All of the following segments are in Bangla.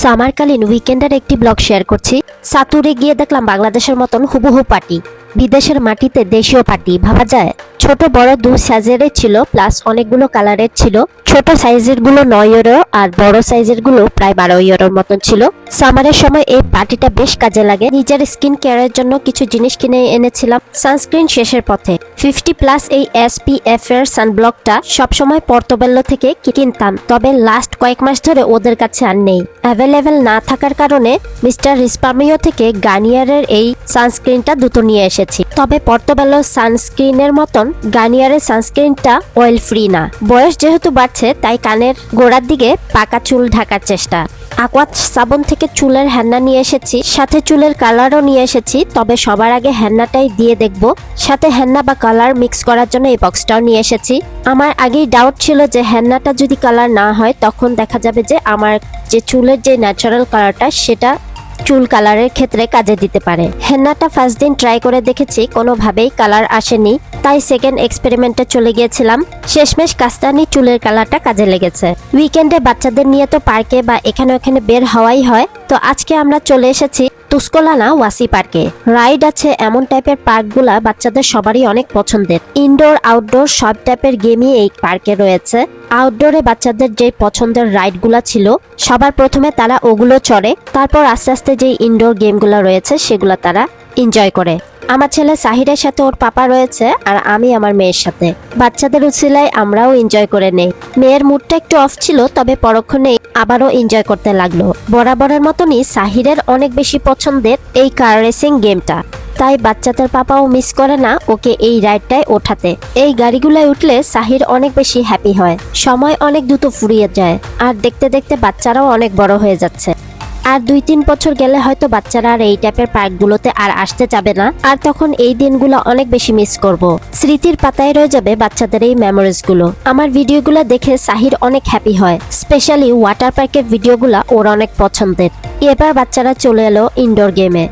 সামারকালীন উইকেন্ডের একটি ব্লগ শেয়ার করছি। সাতুরে গিয়ে দেখলাম বাংলাদেশের মতন হুবহু পার্টি, বিদেশের মাটিতে দেশীয় পার্টি ভাবা যায়। ছোট বড় দু সাইজের ছিল, প্লাস অনেকগুলো কালারের ছিল। ছোট সাইজের গুলো 9 ইউরো আর বড় সাইজের গুলো প্রায় 12 ইউরোর মতন ছিল। সামারের সময় এই পার্টিটা বেশ কাজে লাগে। নিজের স্কিন কেয়ারের জন্য কিছু জিনিস কিনে এনেছিলাম। সানস্ক্রিন শেষের পথে। 50+ এই SPF এর সানব্লকটা সবসময় পর্তোবেল্লো থেকে কিনতাম, তবে লাস্ট কয়েক মাস ধরে ওদের কাছে আর নেই। অ্যাভেলেবেল না থাকার কারণে মিস্টার রিসপামিও থেকে গার্নিয়ারের এই সানস্ক্রিনটা দুটো নিয়ে এসেছি। তবে পর্তোবেল্লো সানস্ক্রিনের মতন গার্নিয়ারের সানস্ক্রিনটা অয়েল ফ্রি না। বয়স যেহেতু বাড়ছে তাই কানের গোড়ার দিকে পাকা চুল ঢাকার চেষ্টা। aqua সাবন থেকে চুলের হেন্না নিয়ে এসেছি, সাথে চুলের কালারও নিয়ে এসেছি। তবে সবার আগে হেন্নাটাই দিয়ে দেখব, সাথে হেন্না বা কালার মিক্স করার জন্য এই বক্সটাও নিয়ে এসেছি। আমার আগেই ডাউট ছিল যে হেন্নাটা যদি কালার না হয় তখন দেখা যাবে যে আমার যে চুলের যে ন্যাচারাল কালারটা সেটা চুল কালারের ক্ষেত্রে কাজে দিতে পারে। হেন্নাটা ফার্স্ট দিন ট্রাই করে দেখেছি, কোনোভাবেই কালার আসেনি, তাই সেকেন্ড এক্সপেরিমেন্টে চলে গিয়েছিলাম। শেষমেশ কাস্তানি চুলের কালারটা কাজে লেগেছে। উইকেন্ডে বাচ্চাদের নিয়ে তো পার্কে বা এখানে ওখানে বের হওয়াই হয়, তো আজকে আমরা চলে এসেছি তুস্কোলানা ওয়াসি পার্কে। রাইড আছে এমন টাইপের পার্কগুলা বাচ্চাদের সবারই অনেক পছন্দের। ইনডোর আউটডোর সব টাইপের গেমই এই পার্কে রয়েছে। আউটডোরে বাচ্চাদের যে পছন্দের রাইডগুলা ছিল সবার প্রথমে তারা ওগুলো চড়ে, তারপর আস্তে আস্তে যে ইনডোর গেমগুলো রয়েছে সেগুলো তারা এনজয় করে। আমার ছেলে সাহিরের সাথে ওর পাপা রয়েছে আর আমি আমার মেয়ের সাথে। বাচ্চাদের উছিলায় আমরাও এনজয় করে নেই। মেয়ের মুডটা একটু অফ ছিল, তবে পরক্ষণেই আবারও এনজয় করতে লাগলো। বরাবরের মতনই সাহিরের অনেক বেশি পছন্দের এই কার রেসিং গেমটা, তাই বাচ্চাদের পাপাও মিস করে না ওকে এই রাইডটায় ওঠাতে। এই গাড়িগুলোয় উঠলে সাহির অনেক বেশি হ্যাপি হয়। সময় অনেক দ্রুত ফুরিয়ে যায়, আর দেখতে দেখতে বাচ্চারাও অনেক বড় হয়ে যাচ্ছে। আর 2-3 বছর গেলে হয়তো বাচ্চারা আর এই টাইপের পার্কগুলোতে আর আসতে যাবে না, আর তখন এই দিনগুলো অনেক বেশি মিস করব। স্মৃতির পাতায় রয়ে যাবে বাচ্চাদের এই মেমোরিজগুলো। আমার ভিডিওগুলো দেখে সাহির অনেক হ্যাপি হয়, স্পেশালি ওয়াটার পার্কের ভিডিওগুলো ওর অনেক পছন্দের। এবার বাচ্চারা চলে এলো ইনডোর গেমে।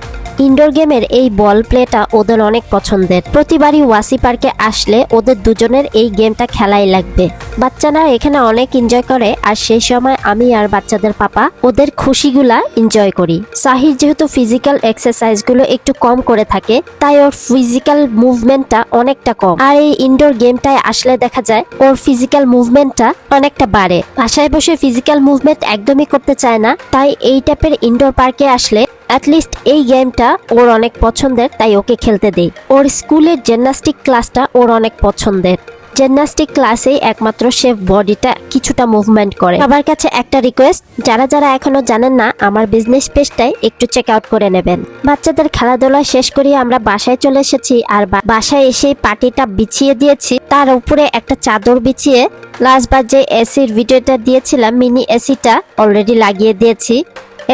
ইনডোর গেমের এই বল প্লেটা ওদের অনেক পছন্দের। প্রতিবারই ওয়াসি পার্কে আসলে ওদের দুজনের এই গেমটা খেলাই লাগবে। বাচ্চারা এখানে অনেক এনজয় করে, আর সেই সময় আমি আর বাচ্চাদের পাপা ওদের খুশিগুলা এনজয় করি। সাহির যেহেতু ফিজিক্যাল এক্সারসাইজগুলো একটু কম করে থাকে, তাই ওর ফিজিক্যাল মুভমেন্টটা অনেকটা কম। আর এই ইনডোর গেমটায় আসলে দেখা যায় ওর ফিজিক্যাল মুভমেন্টটা অনেকটা বাড়ে। বাসায় বসে ফিজিক্যাল মুভমেন্ট একদমই করতে চায় না, তাই এই টাইপের ইনডোর পার্কে আসলে অ্যাটলিস্ট এই গেমটা ওর অনেক পছন্দের, তাই ওকে খেলতে দেই। ওর স্কুলের জিমন্যাস্টিক ক্লাসটা ওর অনেক পছন্দের। জিমন্যাস্টিক ক্লাসেই একমাত্র সে বডিটা কিছুটা মুভমেন্ট করে। সবার কাছে একটা রিকোয়েস্ট, যারা যারা এখনো জানেন না আমার বিজনেস পেজটাই একটু চেক আউট করে নেবেন। বাচ্চাদের খেলাধুলা শেষ করিয়ে আমরা বাসায় চলে এসেছি, আর বাসায় এসে পার্টিটা বিছিয়ে দিয়েছি। তার উপরে একটা চাদর বিছিয়ে লাস্টবার যে এসির ভিডিওটা দিয়েছিলাম, মিনি এসিটা অলরেডি লাগিয়ে দিয়েছি।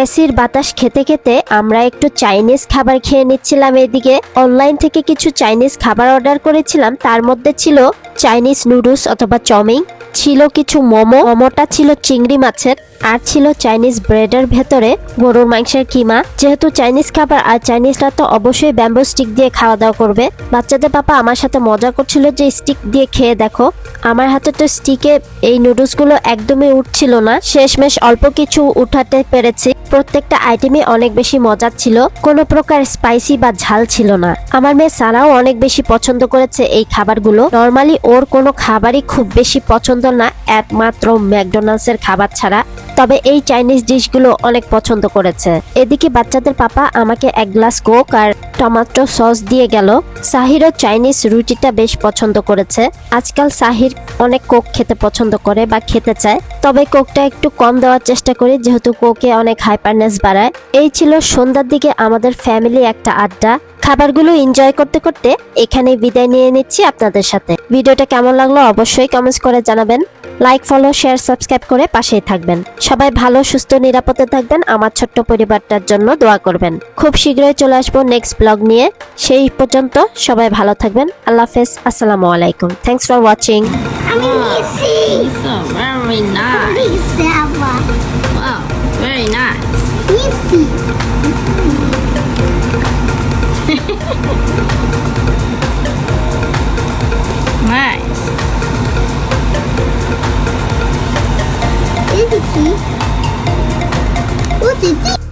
এসির বাতাস খেতে খেতে আমরা একটু চাইনিজ খাবার খেয়ে নিচ্ছিলাম। এদিকে অনলাইন থেকে কিছু চাইনিজ খাবার অর্ডার করেছিলাম, তার মধ্যে ছিল চাইনিজ নুডলস অথবা চাউমিন, ছিল কিছু মোমোটা ছিল চিংড়ি মাছের, আর ছিল চাইনিজ ব্রেডের ভেতরে গরুর মাংসের কিমা। যেহেতু চাইনিজ খাবার আর চাইনিজরা তো অবশ্যই ব্যাম্বো স্টিক দিয়ে খাওয়া দাওয়া করবে। বাচ্চাদের পাপা আমার সাথে মজা করছিল যে স্টিক দিয়ে খেয়ে দেখো। আমার হাতে তো স্টিকে এই নুডলসগুলো একদমই উঠছিল না, শেষমেশ অল্প কিছু উঠাতে পেরেছি। প্রত্যেকটা আইটেমই অনেক বেশি মজার ছিল, কোনো প্রকার স্পাইসি বা ঝাল ছিল না। আমার মেয়ে সারাও অনেক বেশি পছন্দ করেছে এই খাবারগুলো। নর্মালি ওর কোনো খাবারই খুব বেশি পছন্দ না, একমাত্র ম্যাকডোনাল্ডসের খাবার ছাড়া। তবে এই চাইনিজ ডিশগুলো অনেক পছন্দ করেছে। এদিকে বাচ্চাদের পাপা আমাকে 1 গ্লাস কোক আর টমেটো সস দিয়ে গেল। সাহিরও চাইনিজ রুটিটা বেশ পছন্দ করেছে। আজকাল সাহির অনেক কোক খেতে পছন্দ করে বা খেতে চায়, তবে কোকটা একটু কম দেওয়ার চেষ্টা করি, যেহেতু কোকে অনেক হাইপারনেস বাড়ায়। এই ছিল সন্ধ্যার দিকে আমাদের ফ্যামিলি একটা আড্ডা। খাবারগুলো এনজয় করতে করতে এখানে বিদায় নিয়ে নিচ্ছি আপনাদের সাথে। ভিডিওটা কেমন লাগলো অবশ্যই কমেন্টস করে জানাবেন। লাইক, ফলো, শেয়ার, সাবস্ক্রাইব করে পাশেই থাকবেন। সবাই ভালো, সুস্থ, নিরাপদে থাকবেন। আমার ছোট্ট পরিবারটার জন্য দোয়া করবেন। খুব শীঘ্রই চলে আসবো নেক্সট ব্লগ নিয়ে। সেই পর্যন্ত সবাই ভালো থাকবেন। আল্লাহ হাফেজ, আসসালামু আলাইকুম। Thanks for watching. Very nice. Wow, very nice. Nice. Is it key? 姐姐。